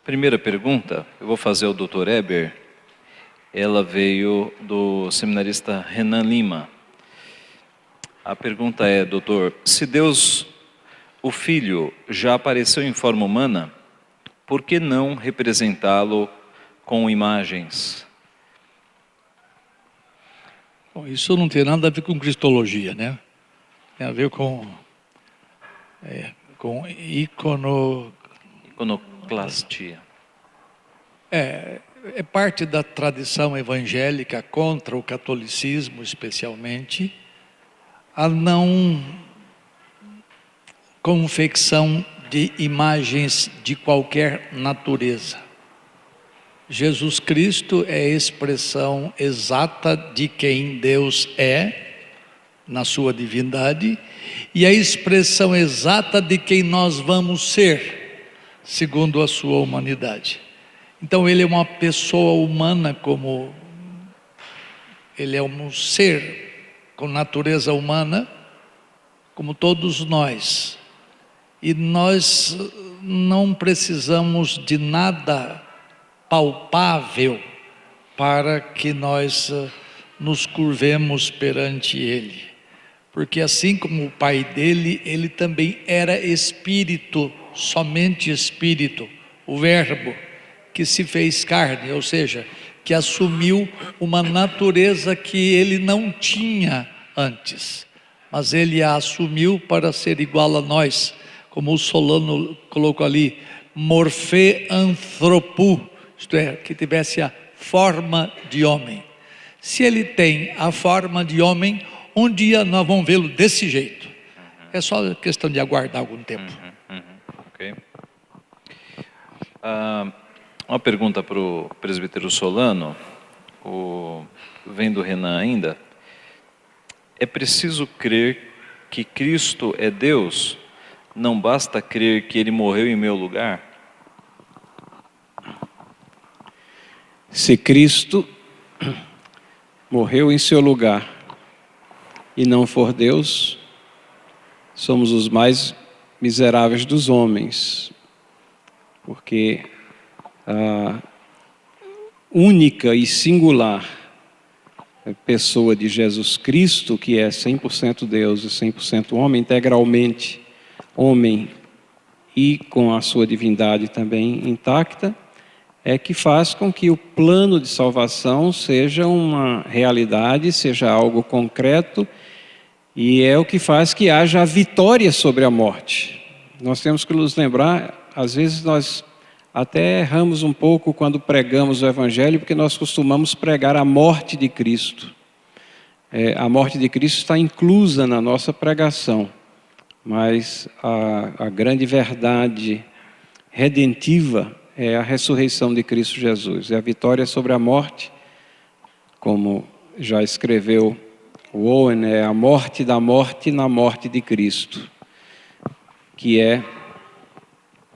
Primeira pergunta, eu vou fazer ao Dr. Eber. Ela veio do seminarista Renan Lima. A pergunta é, doutor, se Deus, o Filho, já apareceu em forma humana, por que não representá-lo com imagens? Bom, isso não tem nada a ver com cristologia, né? Tem a ver com Iconoclastia. É parte da tradição evangélica contra o catolicismo, especialmente, a não confecção de imagens de qualquer natureza. Jesus Cristo é a expressão exata de quem Deus é, na sua divindade, e a expressão exata de quem nós vamos ser, segundo a sua humanidade. Então ele é uma pessoa humana, como ele é um ser com natureza humana, como todos nós. E nós não precisamos de nada palpável para que nós nos curvemos perante ele. Porque assim como o pai dele, ele também era espírito, somente espírito, o verbo que se fez carne, ou seja, que assumiu uma natureza que ele não tinha antes, mas ele a assumiu para ser igual a nós, como o Solano colocou ali, morfê anthropu, isto é, que tivesse a forma de homem. Se ele tem a forma de homem, um dia nós vamos vê-lo desse jeito. É só questão de aguardar algum tempo. Ok. Uma pergunta para o presbítero Solano, vem do Renan ainda. É preciso crer que Cristo é Deus? Não basta crer que Ele morreu em meu lugar? Se Cristo morreu em seu lugar e não for Deus, somos os mais miseráveis dos homens, porque a única e singular pessoa de Jesus Cristo, que é 100% Deus e 100% homem, integralmente homem e com a sua divindade também intacta, é que faz com que o plano de salvação seja uma realidade, seja algo concreto, e é o que faz que haja a vitória sobre a morte. Nós temos que nos lembrar, às vezes nós até erramos um pouco quando pregamos o Evangelho, porque nós costumamos pregar a morte de Cristo. A morte de Cristo está inclusa na nossa pregação, mas a grande verdade redentiva é a ressurreição de Cristo Jesus, é a vitória sobre a morte, como já escreveu o Owen, é a morte da morte na morte de Cristo, que é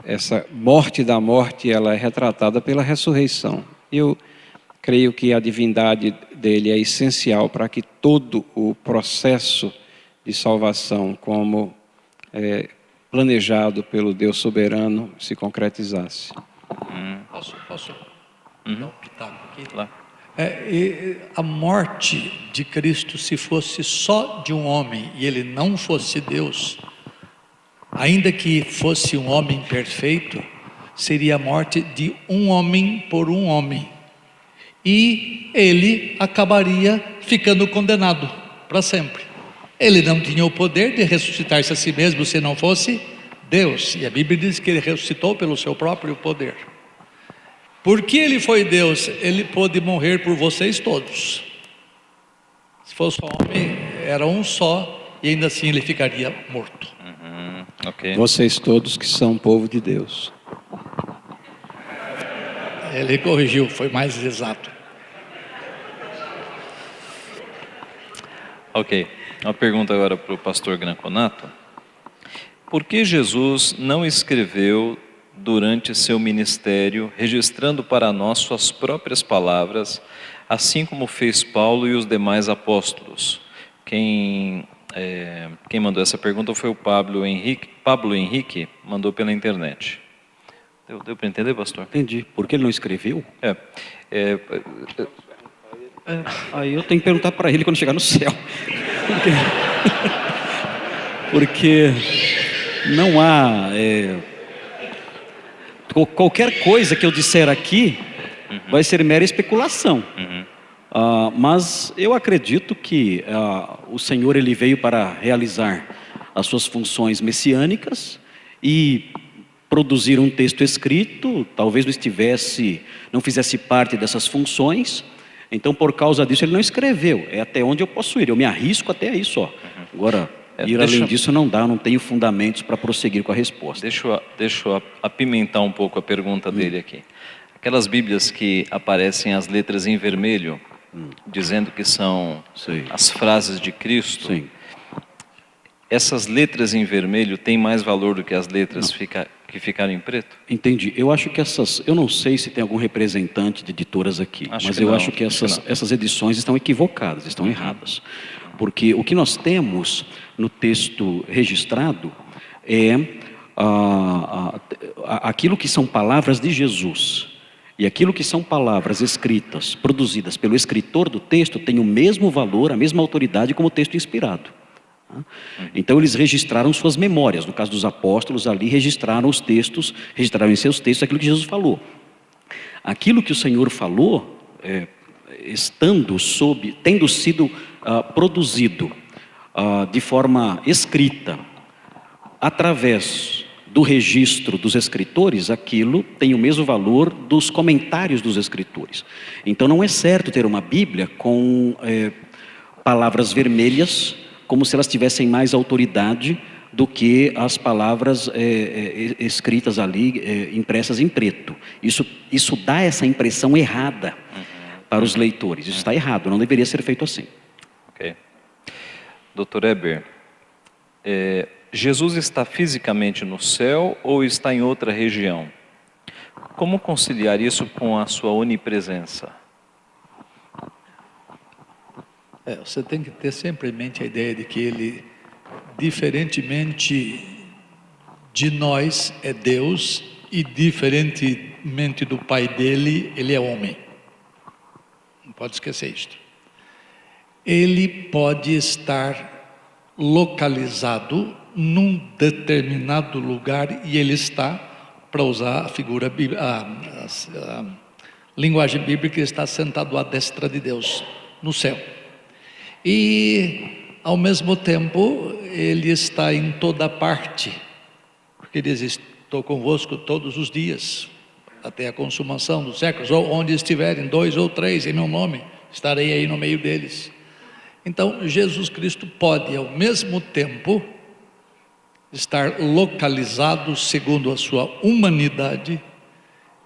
essa morte da morte, ela é retratada pela ressurreição. Eu creio que a divindade dele é essencial para que todo o processo de salvação, como planejado pelo Deus soberano, se concretizasse. Posso dar um pitaco aqui? Lá. A morte de Cristo, se fosse só de um homem e ele não fosse Deus, ainda que fosse um homem perfeito, seria a morte de um homem por um homem. E ele acabaria ficando condenado para sempre. Ele não tinha o poder de ressuscitar-se a si mesmo se não fosse Deus. E a Bíblia diz que ele ressuscitou pelo seu próprio poder. Porque ele foi Deus, ele pôde morrer por vocês todos. Se fosse homem, era um só, e ainda assim ele ficaria morto. Okay. Vocês todos que são povo de Deus. Ele corrigiu, foi mais exato. Ok. Uma pergunta agora para o pastor Granconato. Por que Jesus não escreveu durante seu ministério, registrando para nós suas próprias palavras, assim como fez Paulo e os demais apóstolos? Quem mandou essa pergunta foi o Pablo Henrique, mandou pela internet. Deu para entender, pastor? Entendi. Porque ele não escreveu? É, Aí eu tenho que perguntar para ele quando chegar no céu. Porque não há... qualquer coisa que eu disser aqui vai ser mera especulação. Mas eu acredito que o Senhor ele veio para realizar as suas funções messiânicas e produzir um texto escrito, talvez não fizesse parte dessas funções. Então, por causa disso, ele não escreveu. É até onde eu posso ir. Eu me arrisco até isso, ó. Agora, além disso não dá, eu não tenho fundamentos para prosseguir com a resposta. Deixa eu apimentar um pouco a pergunta dele aqui. Aquelas Bíblias que aparecem as letras em vermelho, dizendo que são as frases de Cristo, Sim. Essas letras em vermelho têm mais valor do que as letras que ficaram em preto? Entendi. Eu acho que eu não sei se tem algum representante de editoras aqui, mas eu acho que essas edições estão equivocadas, estão erradas. Porque o que nós temos no texto registrado é aquilo que são palavras de Jesus. E aquilo que são palavras escritas, produzidas pelo escritor do texto, tem o mesmo valor, a mesma autoridade como o texto inspirado. Então eles registraram suas memórias. No caso dos apóstolos ali, registraram em seus textos aquilo que Jesus falou. Aquilo que o Senhor falou, tendo sido produzido de forma escrita, através do registro dos escritores, aquilo tem o mesmo valor dos comentários dos escritores. Então não é certo ter uma Bíblia com palavras vermelhas, como se elas tivessem mais autoridade do que as palavras escritas ali, impressas em preto. Isso dá essa impressão errada para os leitores. Isso está errado, não deveria ser feito assim. Ok. Dr. Eber, Jesus está fisicamente no céu ou está em outra região? Como conciliar isso com a sua onipresença? Você tem que ter sempre em mente a ideia de que ele, diferentemente de nós, é Deus, e diferentemente do Pai dele, ele é homem. Não pode esquecer isto. Ele pode estar localizado num determinado lugar, e ele está, para usar a figura a linguagem bíblica, está sentado à destra de Deus, no céu. E, ao mesmo tempo, ele está em toda parte, porque ele diz: estou convosco todos os dias, até a consumação dos séculos, ou onde estiverem 2 ou 3 em meu nome, estarei aí no meio deles. Então, Jesus Cristo pode, ao mesmo tempo, estar localizado segundo a sua humanidade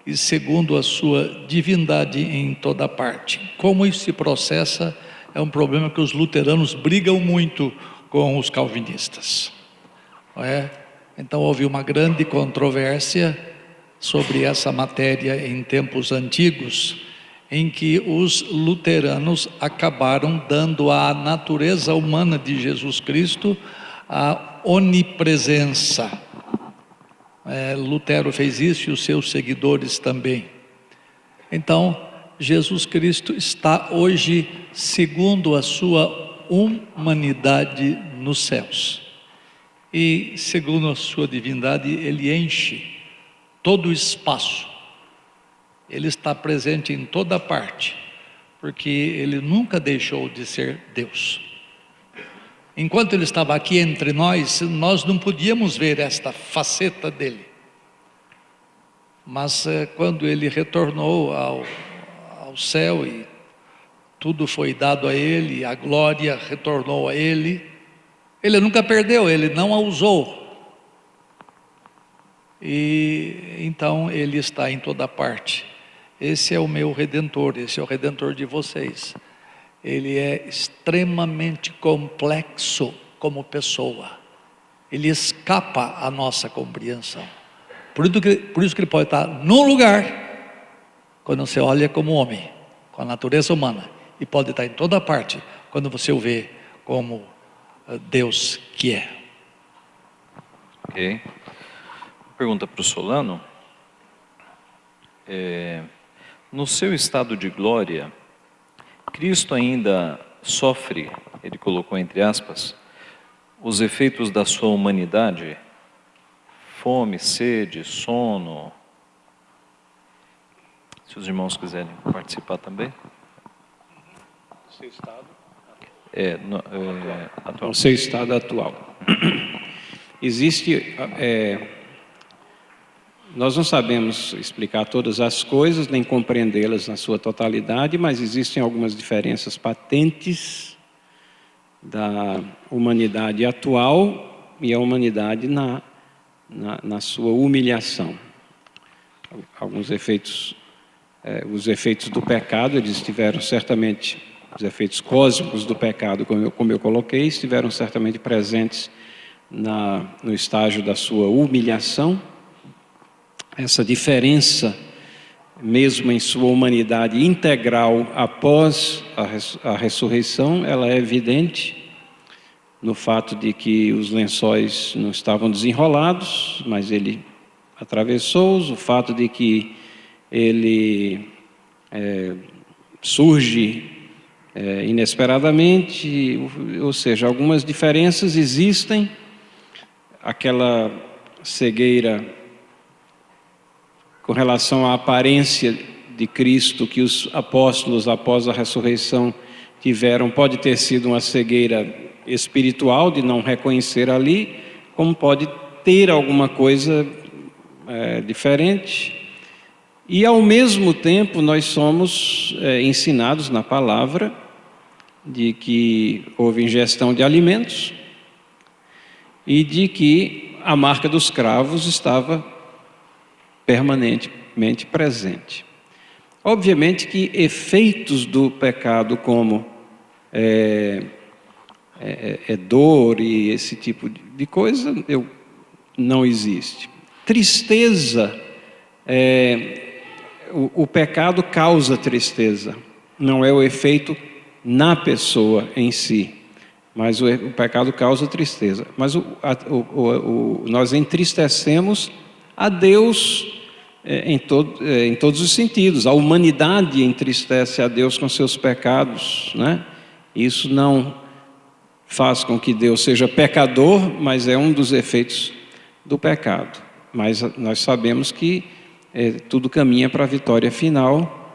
e segundo a sua divindade em toda parte. Como isso se processa é um problema que os luteranos brigam muito com os calvinistas. Não é? Então houve uma grande controvérsia sobre essa matéria em tempos antigos, em que os luteranos acabaram dando à natureza humana de Jesus Cristo a onipresença. Lutero fez isso e os seus seguidores também. Então, Jesus Cristo está hoje, segundo a sua humanidade, nos céus. E, segundo a sua divindade, ele enche todo o espaço. Ele está presente em toda parte, porque ele nunca deixou de ser Deus. Enquanto ele estava aqui entre nós, nós não podíamos ver esta faceta dele. Mas quando ele retornou ao céu e tudo foi dado a ele, a glória retornou a ele, ele nunca perdeu, ele não a usou. E então ele está em toda parte. Esse é o meu Redentor, esse é o Redentor de vocês. Ele é extremamente complexo como pessoa. Ele escapa à nossa compreensão. Por isso que ele pode estar num lugar, quando você olha como homem, com a natureza humana, e pode estar em toda parte, quando você o vê como Deus que é. Ok. Pergunta para o Solano. no seu estado de glória, Cristo ainda sofre, ele colocou entre aspas, os efeitos da sua humanidade, fome, sede, sono. Se os irmãos quiserem participar também. Seu estado? Atual. O seu estado atual. Existe, nós não sabemos explicar todas as coisas, nem compreendê-las na sua totalidade, mas existem algumas diferenças patentes da humanidade atual e a humanidade na sua humilhação. Alguns efeitos, os efeitos do pecado, eles estiveram certamente, os efeitos cósmicos do pecado, como eu coloquei, estiveram certamente presentes no estágio da sua humilhação. Essa diferença, mesmo em sua humanidade integral após a ressurreição, ela é evidente no fato de que os lençóis não estavam desenrolados, mas ele atravessou-os, o fato de que ele surge inesperadamente, ou seja, algumas diferenças existem. Aquela cegueira com relação à aparência de Cristo que os apóstolos após a ressurreição tiveram, pode ter sido uma cegueira espiritual de não reconhecer ali, como pode ter alguma coisa diferente. E ao mesmo tempo nós somos ensinados na palavra de que houve ingestão de alimentos e de que a marca dos cravos estava permanentemente presente. Obviamente que efeitos do pecado como dor e esse tipo de coisa não existe. Tristeza, o pecado causa tristeza, não é o efeito na pessoa em si, mas o pecado causa tristeza. Mas nós entristecemos a Deus em todos os sentidos. A humanidade entristece a Deus com seus pecados, né? Isso não faz com que Deus seja pecador, mas é um dos efeitos do pecado. Mas nós sabemos que tudo caminha para a vitória final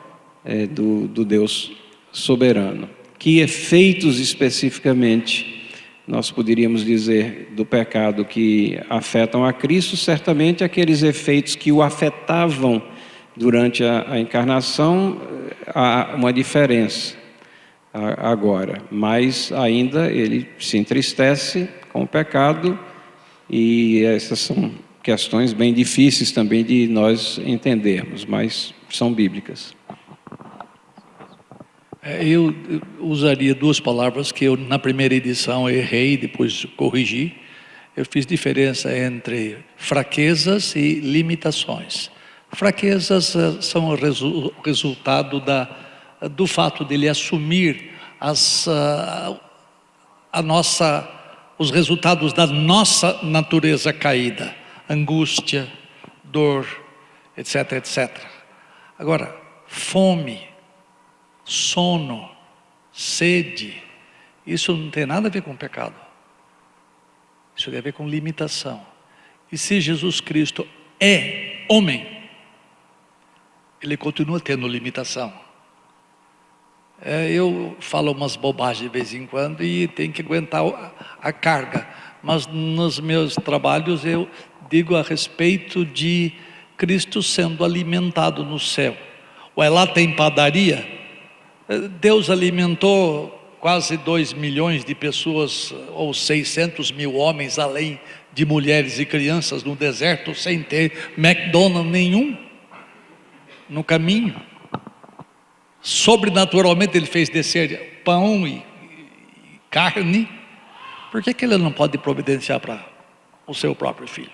do Deus soberano. Que efeitos especificamente nós poderíamos dizer do pecado que afetam a Cristo? Certamente aqueles efeitos que o afetavam durante a encarnação, há uma diferença agora, mas ainda ele se entristece com o pecado, e essas são questões bem difíceis também de nós entendermos, mas são bíblicas. Eu usaria duas palavras que eu na primeira edição errei, depois corrigi. Eu fiz diferença entre fraquezas e limitações. Fraquezas são o resultado do fato dele assumir os resultados da nossa natureza caída, angústia, dor, etc, etc. Agora, fome, sono, sede, isso não tem nada a ver com pecado. Isso tem a ver com limitação. E se Jesus Cristo é homem, ele continua tendo limitação. Eu falo umas bobagens de vez em quando e tenho que aguentar a carga, mas nos meus trabalhos eu digo a respeito de Cristo sendo alimentado no céu. Ué, lá tem padaria? Deus alimentou quase 2 milhões de pessoas, ou 600 mil homens, além de mulheres e crianças no deserto, sem ter McDonald's nenhum no caminho. Sobrenaturalmente ele fez descer pão e carne. Por que ele não pode providenciar para o seu próprio filho?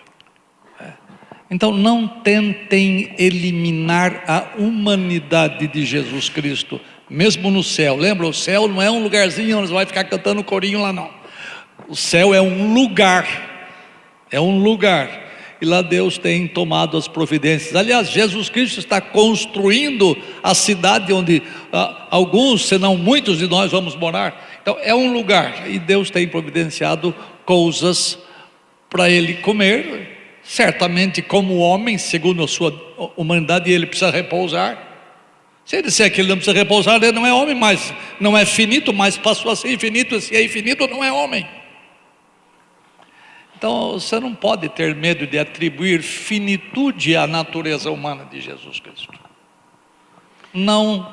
Então não tentem eliminar a humanidade de Jesus Cristo, mesmo no céu. Lembra, o céu não é um lugarzinho onde você vai ficar cantando corinho lá, não. O céu é um lugar, e lá Deus tem tomado as providências. Aliás, Jesus Cristo está construindo a cidade onde alguns, se não muitos de nós vamos morar. Então é um lugar, e Deus tem providenciado coisas para ele comer. Certamente, como homem, segundo a sua humanidade, ele precisa repousar. Se ele disser que ele não precisa repousar, ele não é homem mais, não é finito, mas passou a ser infinito. Se é infinito, não é homem. Então você não pode ter medo de atribuir finitude à natureza humana de Jesus Cristo. Não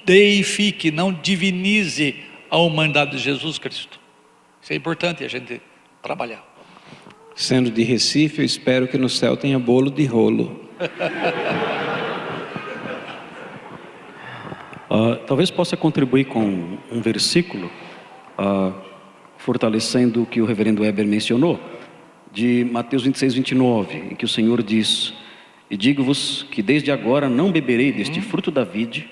deifique, não divinize a humanidade de Jesus Cristo. Isso é importante a gente trabalhar. Sendo de Recife, eu espero que no céu tenha bolo de rolo. Talvez possa contribuir com um versículo, fortalecendo o que o reverendo Weber mencionou, de Mateus 26, 29, em que o Senhor diz: e digo-vos que desde agora não beberei deste fruto da vide,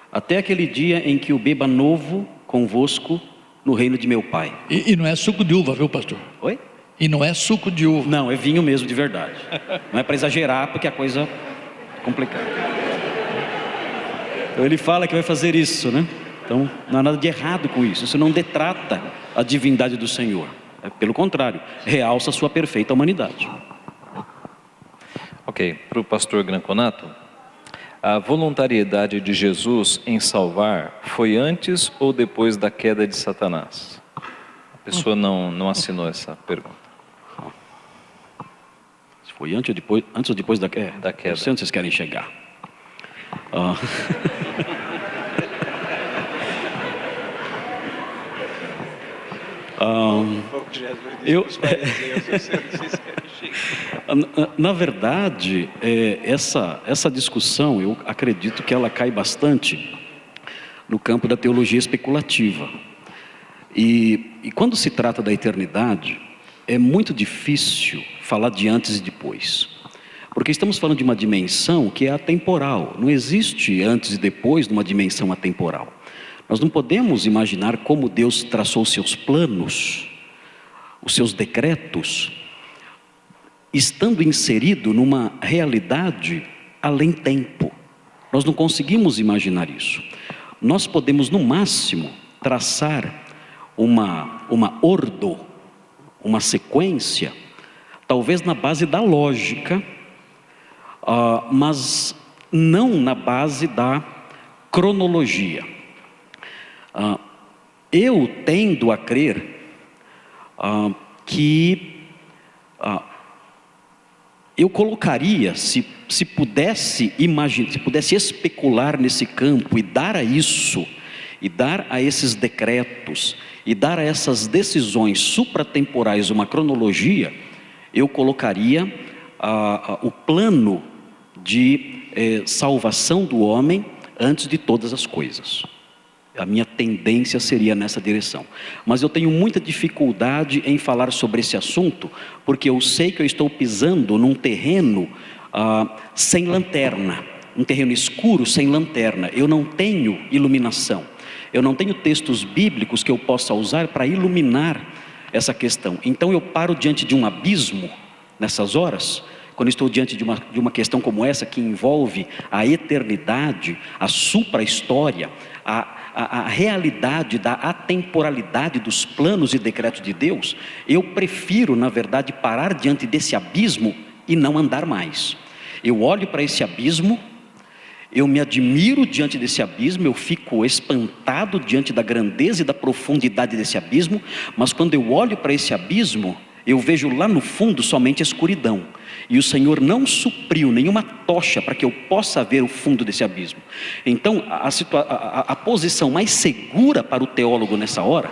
até aquele dia em que o beba novo convosco no reino de meu Pai. E não é suco de uva, viu, pastor? Oi? E não é suco de uva. Não, é vinho mesmo, de verdade. Não é para exagerar, porque a coisa é complicada. Então ele fala que vai fazer isso, né? Então não há nada de errado com isso. Isso não detrata a divindade do Senhor. Pelo contrário, realça a sua perfeita humanidade. Ok, para o pastor Granconato, a voluntariedade de Jesus em salvar foi antes ou depois da queda de Satanás? A pessoa não assinou essa pergunta. Foi antes ou depois da queda? Da queda. Eu sei onde vocês querem chegar. Na verdade, essa discussão, eu acredito que ela cai bastante no campo da teologia especulativa. E quando se trata da eternidade, é muito difícil falar de antes e depois. Porque estamos falando de uma dimensão que é atemporal. Não existe antes e depois de uma dimensão atemporal. Nós não podemos imaginar como Deus traçou os seus planos, os seus decretos, estando inserido numa realidade além tempo. Nós não conseguimos imaginar isso. Nós podemos, no máximo, traçar uma ordo, uma sequência, talvez na base da lógica, mas não na base da cronologia. Eu tendo a crer que eu colocaria, se pudesse imaginar, se pudesse especular nesse campo e dar a isso, e dar a esses decretos, e dar a essas decisões supratemporais uma cronologia, eu colocaria o plano de salvação do homem antes de todas as coisas. A minha tendência seria nessa direção. Mas eu tenho muita dificuldade em falar sobre esse assunto, porque eu sei que eu estou pisando num terreno sem lanterna, um terreno escuro sem lanterna. Eu não tenho iluminação. Eu não tenho textos bíblicos que eu possa usar para iluminar essa questão. Então eu paro diante de um abismo nessas horas, quando estou diante de uma questão como essa, que envolve a eternidade, a supra-história, a realidade da atemporalidade dos planos e decretos de Deus. Eu prefiro, na verdade, parar diante desse abismo e não andar mais. Eu olho para esse abismo, eu me admiro diante desse abismo, eu fico espantado diante da grandeza e da profundidade desse abismo, mas quando eu olho para esse abismo, eu vejo lá no fundo somente escuridão. E o Senhor não supriu nenhuma tocha para que eu possa ver o fundo desse abismo. Então, a posição mais segura para o teólogo nessa hora,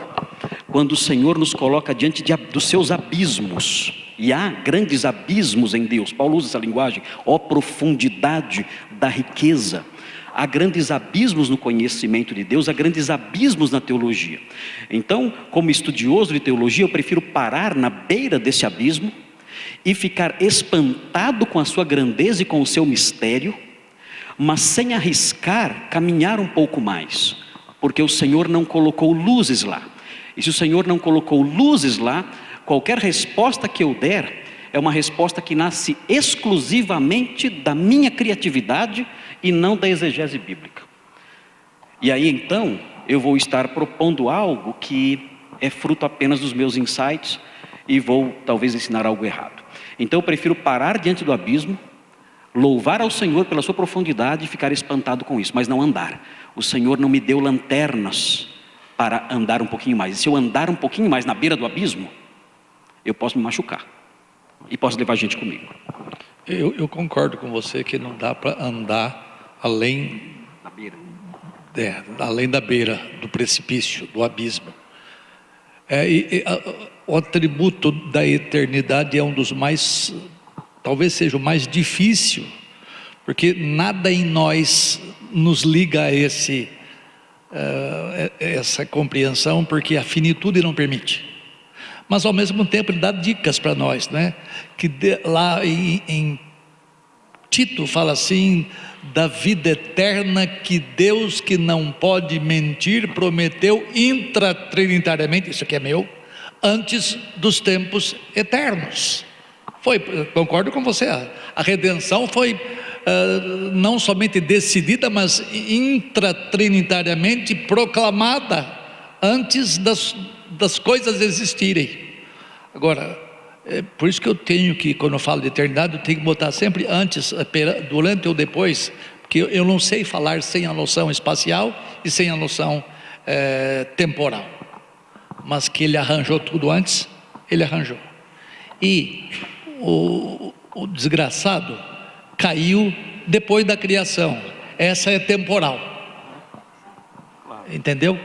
quando o Senhor nos coloca diante dos seus abismos, e há grandes abismos em Deus. Paulo usa essa linguagem: ó profundidade da riqueza. Há grandes abismos no conhecimento de Deus, há grandes abismos na teologia. Então, como estudioso de teologia, eu prefiro parar na beira desse abismo e ficar espantado com a sua grandeza e com o seu mistério, mas sem arriscar caminhar um pouco mais, porque o Senhor não colocou luzes lá. E se o Senhor não colocou luzes lá, qualquer resposta que eu der é uma resposta que nasce exclusivamente da minha criatividade e não da exegese bíblica. E aí então, eu vou estar propondo algo que é fruto apenas dos meus insights e vou talvez ensinar algo errado. Então eu prefiro parar diante do abismo, louvar ao Senhor pela sua profundidade e ficar espantado com isso, mas não andar. O Senhor não me deu lanternas para andar um pouquinho mais. E se eu andar um pouquinho mais na beira do abismo, eu posso me machucar e posso levar gente comigo. Eu concordo com você que não dá para andar além Na beira. além da beira do precipício, do abismo. O atributo da eternidade é um dos mais, talvez seja o mais difícil, porque nada em nós nos liga a essa compreensão, porque a finitude não permite. Mas ao mesmo tempo ele dá dicas para nós, né? Que lá em Tito fala assim, da vida eterna que Deus, que não pode mentir, prometeu intratrinitariamente, isso aqui é meu, antes dos tempos eternos. Concordo com você, a redenção foi não somente decidida, mas intratrinitariamente proclamada antes das coisas existirem. Agora, por isso que eu tenho que, quando eu falo de eternidade, eu tenho que botar sempre antes, durante ou depois, porque eu não sei falar sem a noção espacial e sem a noção temporal. Mas que ele arranjou tudo antes, ele arranjou. E o desgraçado caiu depois da criação. Essa é temporal. Entendeu?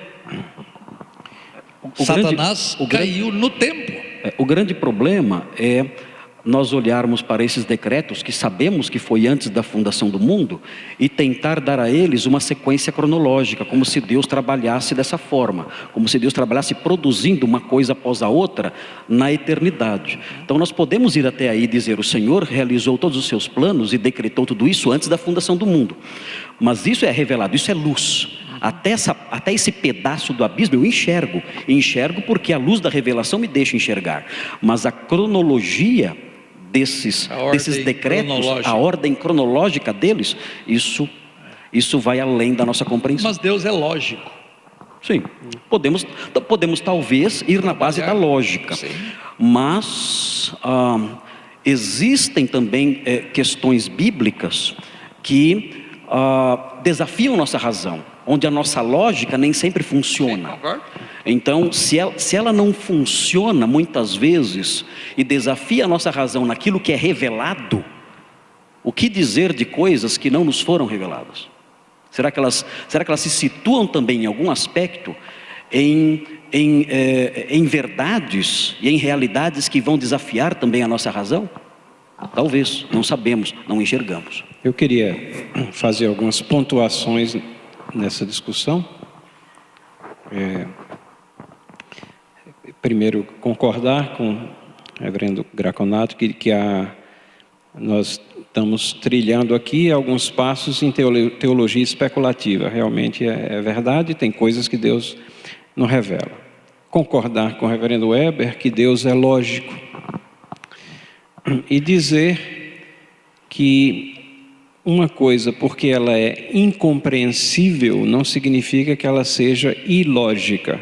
Satanás caiu no tempo. O grande problema é nós olharmos para esses decretos que sabemos que foi antes da fundação do mundo e tentar dar a eles uma sequência cronológica, como se Deus trabalhasse dessa forma, como se Deus trabalhasse produzindo uma coisa após a outra na eternidade. Então nós podemos ir até aí e dizer: o Senhor realizou todos os seus planos e decretou tudo isso antes da fundação do mundo. Mas isso é revelado, isso é luz. Até esse pedaço do abismo eu enxergo porque a luz da revelação me deixa enxergar, mas a cronologia desses decretos, a ordem cronológica deles, isso vai além da nossa compreensão. Mas Deus é lógico. Sim, podemos talvez ir na base da lógica. Sim. Mas existem também questões bíblicas que desafiam nossa razão, onde a nossa lógica nem sempre funciona. Sim, então, se ela não funciona muitas vezes e desafia a nossa razão naquilo que é revelado, o que dizer de coisas que não nos foram reveladas? Será que elas se situam também em algum aspecto em verdades e em realidades que vão desafiar também a nossa razão? Talvez, não sabemos, não enxergamos. Eu queria fazer algumas pontuações nessa discussão. Primeiro, concordar com o reverendo Graconato que nós estamos trilhando aqui alguns passos em teologia especulativa. Realmente é verdade, tem coisas que Deus não revela. Concordar com o reverendo Weber que Deus é lógico. E dizer que uma coisa, porque ela é incompreensível, não significa que ela seja ilógica.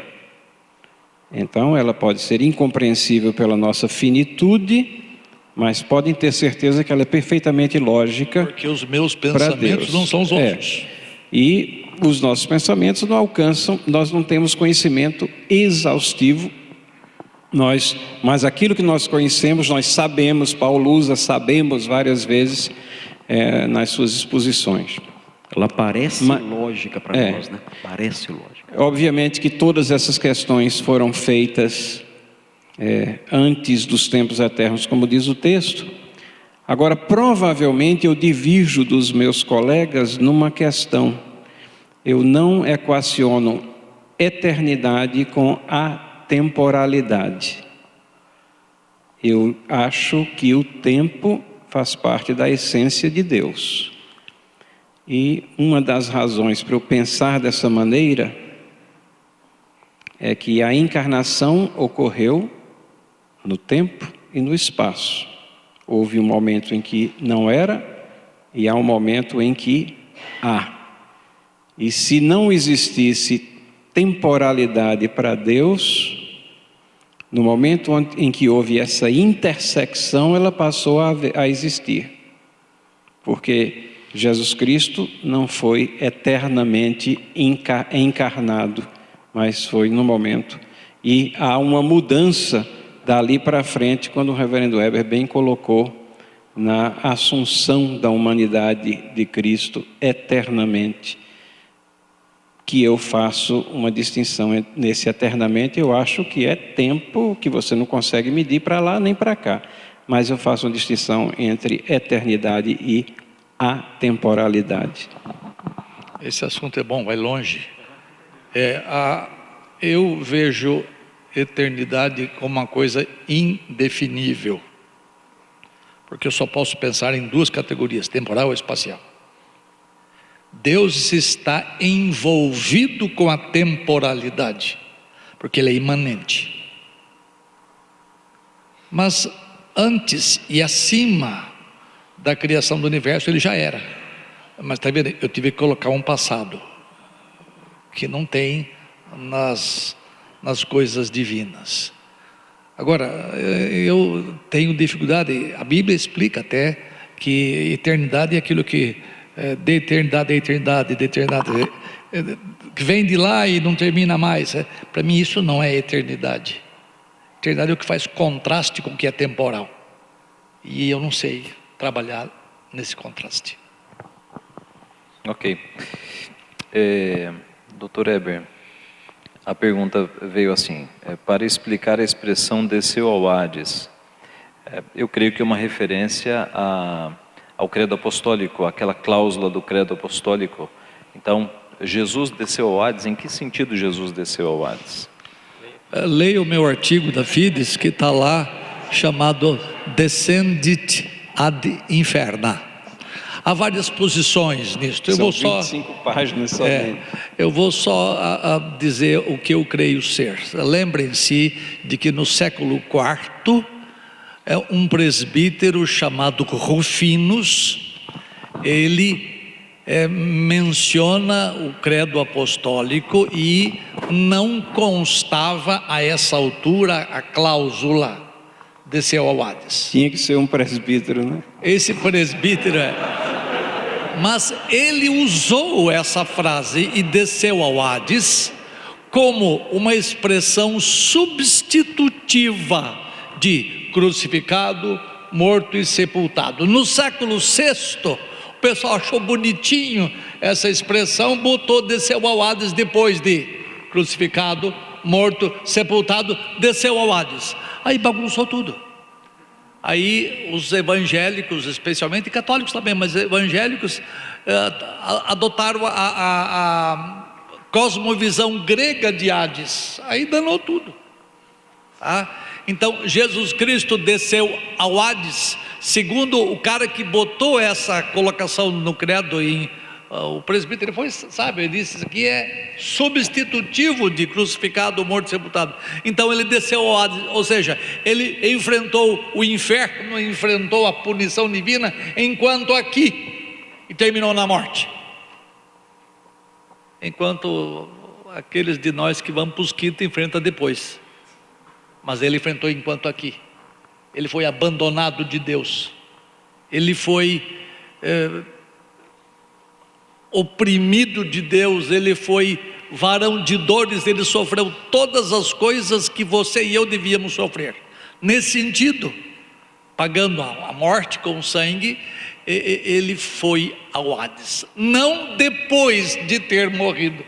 Então, ela pode ser incompreensível pela nossa finitude, mas podem ter certeza que ela é perfeitamente lógica. Porque os meus pensamentos não são os outros. E os nossos pensamentos não alcançam, nós não temos conhecimento exaustivo. Mas aquilo que nós conhecemos, nós sabemos, Paulo usa sabemos várias vezes nas suas exposições. Ela parece lógica para nós, né? Parece lógica. Obviamente que todas essas questões foram feitas antes dos tempos eternos, como diz o texto. Agora, provavelmente eu divirjo dos meus colegas numa questão. Eu não equaciono eternidade com atemporalidade. Eu acho que o tempo faz parte da essência de Deus. E uma das razões para eu pensar dessa maneira é que a encarnação ocorreu no tempo e no espaço. Houve um momento em que não era e há um momento em que há. E se não existisse temporalidade para Deus, no momento em que houve essa intersecção, ela passou a existir. Porque Jesus Cristo não foi eternamente encarnado, mas foi no momento. E há uma mudança dali para frente, quando o reverendo Weber bem colocou, na assunção da humanidade de Cristo eternamente, que eu faço uma distinção nesse eternamente. Eu acho que é tempo que você não consegue medir para lá nem para cá, mas eu faço uma distinção entre eternidade e atemporalidade. Esse assunto é bom, vai longe. Eu vejo eternidade como uma coisa indefinível, porque eu só posso pensar em duas categorias, temporal e espacial. Deus está envolvido com a temporalidade, porque Ele é imanente. Mas antes e acima da criação do universo, Ele já era. Mas está vendo, eu tive que colocar um passado, que não tem nas coisas divinas. Agora, eu tenho dificuldade, a Bíblia explica até que eternidade é aquilo que de eternidade a eternidade, que vem de lá e não termina mais. Para mim isso não é eternidade. Eternidade é o que faz contraste com o que é temporal, e eu não sei trabalhar nesse contraste. Ok. Dr. Weber, a pergunta veio assim: para explicar a expressão desceu ao Hades, eu creio que é uma referência ao credo apostólico, aquela cláusula do credo apostólico. Então, Jesus desceu ao Hades, em que sentido Jesus desceu ao Hades? Leia o meu artigo da Fides, que está lá, chamado Descendit ad Inferna. Há várias posições nisto. São 25 páginas somente. Eu vou só dizer o que eu creio ser. Lembrem-se de que no século IV, um presbítero chamado Rufinus, ele menciona o credo apostólico e não constava a essa altura a cláusula desceu ao Hades. Tinha que ser um presbítero, né? Esse presbítero mas ele usou essa frase e desceu ao Hades como uma expressão substitutiva de crucificado, morto e sepultado. No século VI, o pessoal achou bonitinho essa expressão, botou desceu ao Hades depois de crucificado, morto, sepultado, desceu ao Hades. Aí bagunçou tudo. Aí os evangélicos, especialmente católicos também, mas evangélicos adotaram a cosmovisão grega de Hades. Aí danou tudo. Tá? Então Jesus Cristo desceu ao Hades, segundo o cara que botou essa colocação no credo, o presbítero foi, ele disse: isso aqui é substitutivo de crucificado, morto e sepultado. Então ele desceu ao Hades, ou seja, ele enfrentou o inferno, enfrentou a punição divina enquanto aqui, e terminou na morte. Enquanto aqueles de nós que vamos para os quintos enfrentam depois. Mas ele enfrentou enquanto aqui. Ele foi abandonado de Deus. Ele foi oprimido de Deus. Ele foi varão de dores. Ele sofreu todas as coisas que você e eu devíamos sofrer. Nesse sentido, pagando a morte com sangue, ele foi ao Hades. Não depois de ter morrido,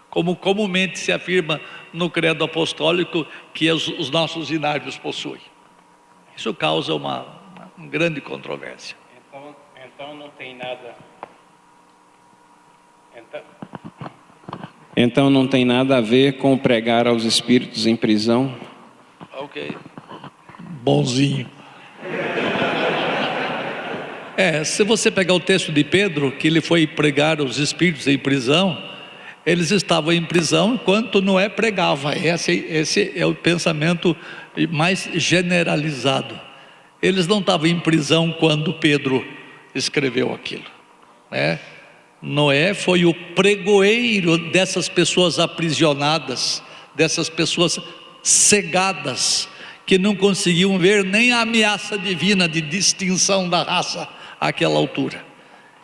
como comumente se afirma no credo apostólico que os nossos inários possuem. Isso causa uma grande controvérsia. Então não tem nada. Então não tem nada a ver com pregar aos espíritos em prisão? Ok. Bonzinho. Se você pegar o texto de Pedro, que ele foi pregar aos espíritos em prisão, Eles estavam em prisão enquanto Noé pregava. Esse é o pensamento mais generalizado. Eles não estavam em prisão quando Pedro escreveu aquilo, né? Noé foi o pregoeiro dessas pessoas aprisionadas, dessas pessoas cegadas, que não conseguiam ver nem a ameaça divina de extinção da raça àquela altura.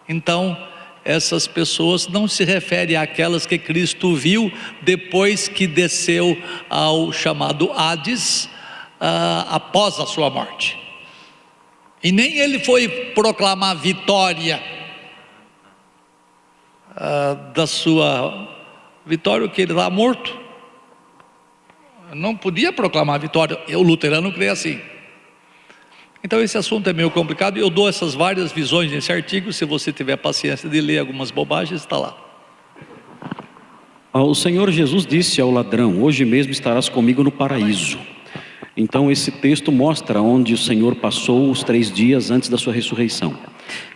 Então, essas pessoas não se referem àquelas que Cristo viu depois que desceu ao chamado Hades, após a sua morte. E nem ele foi proclamar vitória da sua vitória, que ele está morto. Não podia proclamar vitória. O luterano crê assim. Então esse assunto é meio complicado. Eu dou essas várias visões nesse artigo. Se você tiver paciência de ler algumas bobagens, está lá. O Senhor Jesus disse ao ladrão: hoje mesmo estarás comigo no paraíso. Então esse texto mostra onde o Senhor passou os 3 dias antes da sua ressurreição.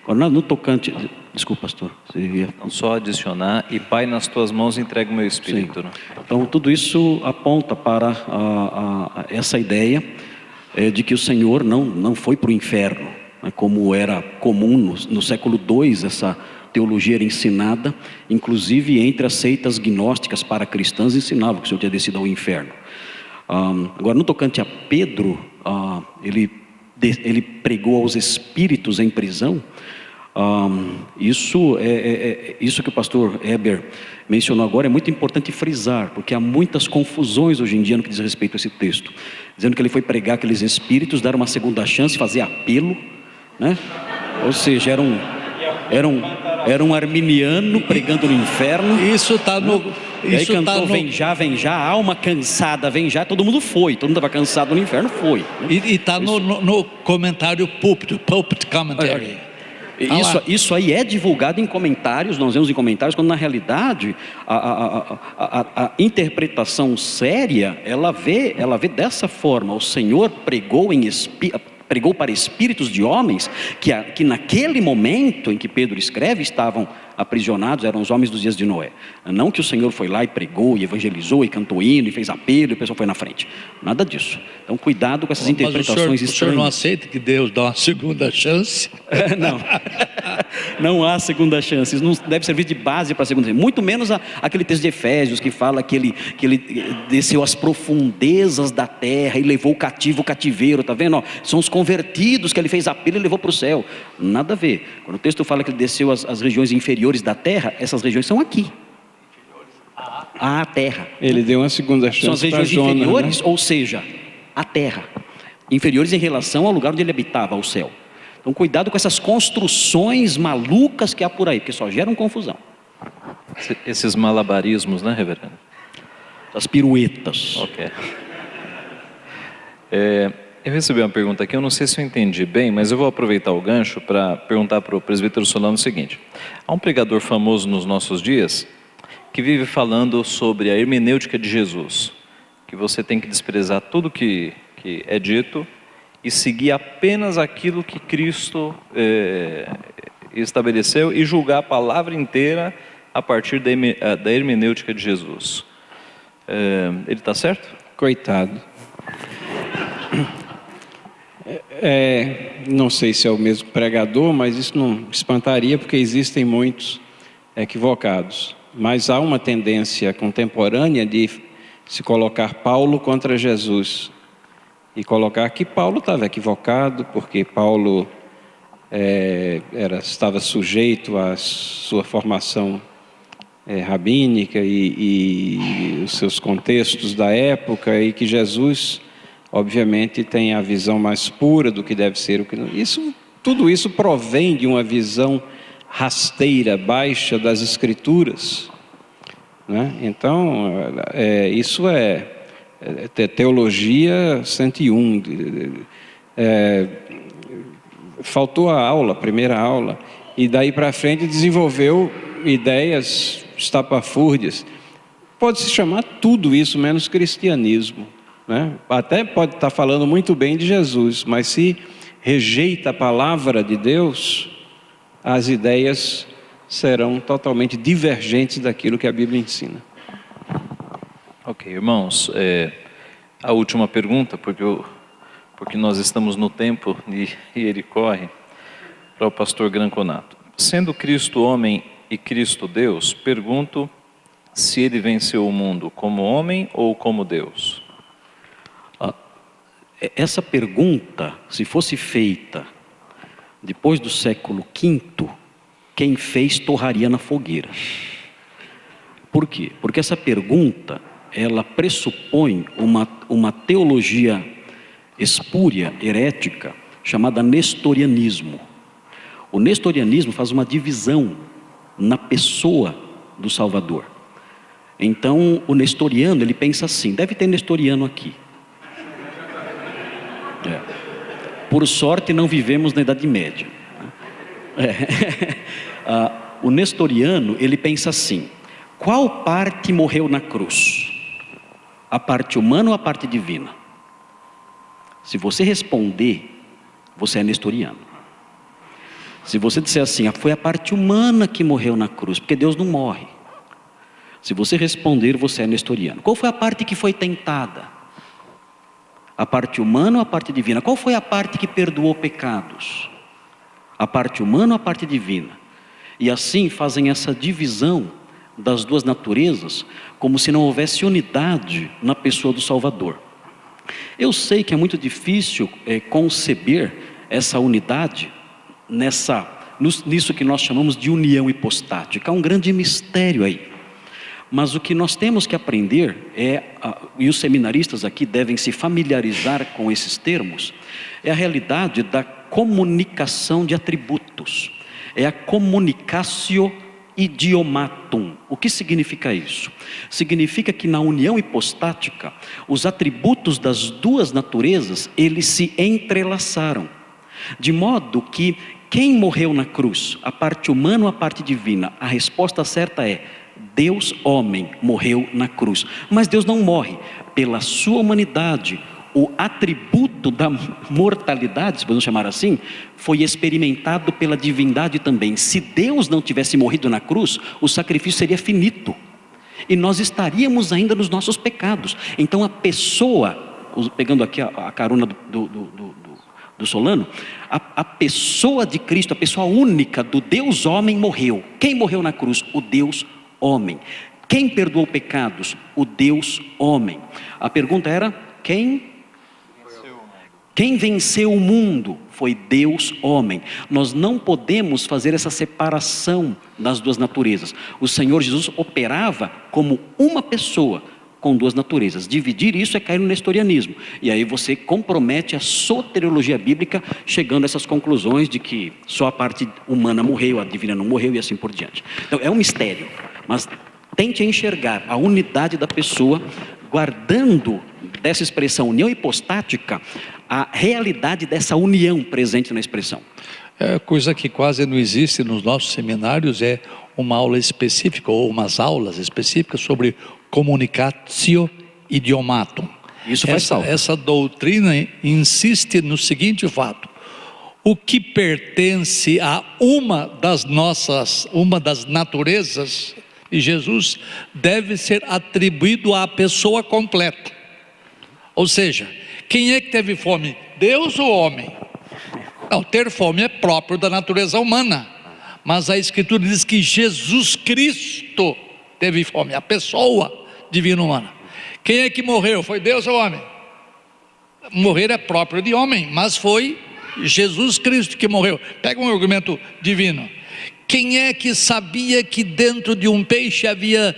Agora, no tocante... Desculpa, pastor. Então, só adicionar: e Pai, nas tuas mãos entrego o meu espírito, né? Então tudo isso aponta para essa ideia de que o Senhor não foi para o inferno, né, como era comum no século II. Essa teologia era ensinada, inclusive entre as seitas gnósticas para cristãs, ensinavam que o Senhor tinha descido ao inferno. Agora, no tocante a Pedro, ele pregou aos espíritos em prisão. Isso que o pastor Heber mencionou agora é muito importante frisar, porque há muitas confusões hoje em dia no que diz respeito a esse texto, dizendo que ele foi pregar aqueles espíritos, dar uma segunda chance, fazer apelo, né? Ou seja, era um arminiano pregando no inferno. Isso está no... E aí cantou, vem já, alma cansada, vem já, todo mundo estava cansado no inferno, foi, né? E está no comentário Pulpit Commentary. Isso aí é divulgado em comentários, nós vemos em comentários, quando na realidade a interpretação séria, ela vê dessa forma: o Senhor pregou para espíritos de homens que naquele momento em que Pedro escreve estavam aprisionados, eram os homens dos dias de Noé. Não que o Senhor foi lá e pregou, e evangelizou, e cantou hino, e fez apelo, e o pessoal foi na frente. Nada disso. Então cuidado com essas interpretações estranhas. O senhor não aceita que Deus dá uma segunda chance? Não há segunda chance. Isso não deve servir de base para a segunda chance. Muito menos aquele texto de Efésios que fala que ele desceu às profundezas da terra e levou o cativo o cativeiro. Está vendo? São os convertidos que ele fez apelo e levou para o céu. Nada a ver. Quando o texto fala que ele desceu às regiões inferiores da terra, essas regiões são aqui. A terra. Ele deu uma segunda chance. São as regiões inferiores, né? Ou seja, a terra. Inferiores em relação ao lugar onde ele habitava, ao céu. Então cuidado com essas construções malucas que há por aí, porque só geram confusão. Esses malabarismos, né, reverendo? As piruetas. Ok. Eu recebi uma pergunta aqui, eu não sei se eu entendi bem, mas eu vou aproveitar o gancho para perguntar para o presbítero Solano o seguinte: há um pregador famoso nos nossos dias que vive falando sobre a hermenêutica de Jesus, que você tem que desprezar tudo que é dito e seguir apenas aquilo que Cristo estabeleceu e julgar a palavra inteira a partir da hermenêutica de Jesus. Ele está certo? Coitado. Não sei se é o mesmo pregador, mas isso não espantaria, porque existem muitos equivocados. Mas há uma tendência contemporânea de se colocar Paulo contra Jesus e colocar que Paulo estava equivocado, porque Paulo estava sujeito à sua formação rabínica e os seus contextos da época, e que Jesus obviamente tem a visão mais pura do que deve ser o que tudo isso provém de uma visão rasteira, baixa das Escrituras, né? Então isso é teologia 101. Faltou a primeira aula, e daí para frente desenvolveu ideias estapafúrdias. Pode-se chamar tudo isso menos cristianismo, né? Até pode estar falando muito bem de Jesus, mas se rejeita a palavra de Deus, as ideias serão totalmente divergentes daquilo que a Bíblia ensina. Ok, irmãos, a última pergunta, porque nós estamos no tempo e ele corre, para o pastor Granconato. Sendo Cristo homem e Cristo Deus, pergunto se ele venceu o mundo como homem ou como Deus. Essa pergunta, se fosse feita depois do século V, quem fez torraria na fogueira. Por quê? Porque essa pergunta, ela pressupõe uma teologia espúria, herética, chamada nestorianismo. O nestorianismo faz uma divisão na pessoa do Salvador. Então, o nestoriano, ele pensa assim, deve ter nestoriano aqui. Por sorte, não vivemos na Idade Média. O nestoriano, ele pensa assim, qual parte morreu na cruz? A parte humana ou a parte divina? Se você responder, você é nestoriano. Se você disser assim, foi a parte humana que morreu na cruz, porque Deus não morre. Se você responder, você é nestoriano. Qual foi a parte que foi tentada? A parte humana ou a parte divina? Qual foi a parte que perdoou pecados? A parte humana ou a parte divina? E assim fazem essa divisão das duas naturezas, como se não houvesse unidade na pessoa do Salvador. Eu sei que é muito difícil conceber essa unidade nisso que nós chamamos de união hipostática. Há um grande mistério aí. Mas o que nós temos que aprender e os seminaristas aqui devem se familiarizar com esses termos, é a realidade da comunicação de atributos. É a communicatio idiomatum. O que significa isso? Significa que na união hipostática, os atributos das duas naturezas, eles se entrelaçaram. De modo que quem morreu na cruz, a parte humana ou a parte divina? A resposta certa é Deus, homem, morreu na cruz. Mas Deus não morre. Pela sua humanidade, o atributo da mortalidade, se podemos chamar assim, foi experimentado pela divindade também. Se Deus não tivesse morrido na cruz, o sacrifício seria finito. E nós estaríamos ainda nos nossos pecados. Então a pessoa, pegando aqui a carona do Solano, a pessoa de Cristo, a pessoa única do Deus homem morreu. Quem morreu na cruz? O Deus homem. Quem perdoou pecados? O Deus homem. A pergunta era, quem venceu o mundo? Foi Deus homem. Nós não podemos fazer essa separação das duas naturezas. O Senhor Jesus operava como uma pessoa com duas naturezas. Dividir isso é cair no nestorianismo. E aí você compromete a soteriologia bíblica, chegando a essas conclusões de que só a parte humana morreu, a divina não morreu e assim por diante. Então é um mistério, mas tente enxergar a unidade da pessoa, guardando dessa expressão união hipostática, a realidade dessa união presente na expressão. Coisa que quase não existe nos nossos seminários é uma aula específica ou umas aulas específicas sobre communicatio idiomatum. Isso faz falta. Essa doutrina insiste no seguinte fato: o que pertence a uma das naturezas de Jesus deve ser atribuído à pessoa completa. Ou seja, quem é que teve fome? Deus ou homem? Não, ter fome é próprio da natureza humana. Mas a Escritura diz que Jesus Cristo teve fome, a pessoa divina humana. Quem é que morreu? Foi Deus ou homem? Morrer é próprio de homem, mas foi Jesus Cristo que morreu. Pega um argumento divino. Quem é que sabia que dentro de um peixe havia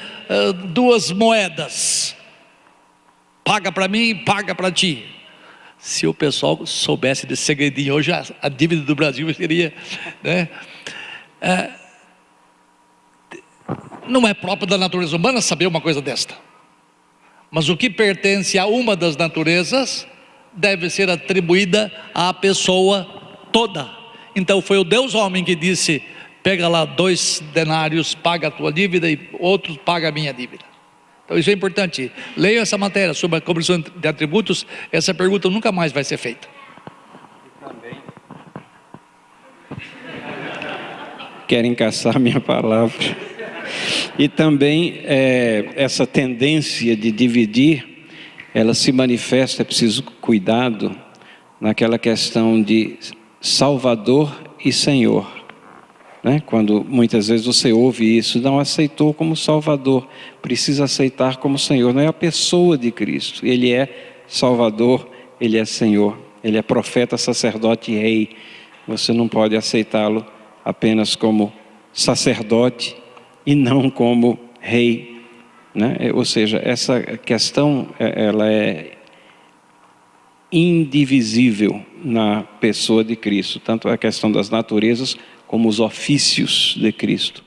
duas moedas? Paga para mim e paga para ti. Se o pessoal soubesse desse segredinho, hoje a dívida do Brasil seria, né? Não é próprio da natureza humana saber uma coisa desta. Mas o que pertence a uma das naturezas deve ser atribuída à pessoa toda. Então foi o Deus homem que disse: pega lá 2 denários, paga a tua dívida, e outros paga a minha dívida. Então isso é importante. Leiam essa matéria sobre a compreensão de atributos. Essa pergunta nunca mais vai ser feita. querem caçar minha palavra. E também essa tendência de dividir, ela se manifesta, é preciso cuidado, naquela questão de Salvador e Senhor. Né? Quando muitas vezes você ouve isso, não aceitou como Salvador, precisa aceitar como Senhor. Não é a pessoa de Cristo, Ele é Salvador, Ele é Senhor, Ele é profeta, sacerdote e rei. Você não pode aceitá-lo apenas como sacerdote e não como rei. Né? Ou seja, essa questão ela é indivisível na pessoa de Cristo, tanto a questão das naturezas como os ofícios de Cristo.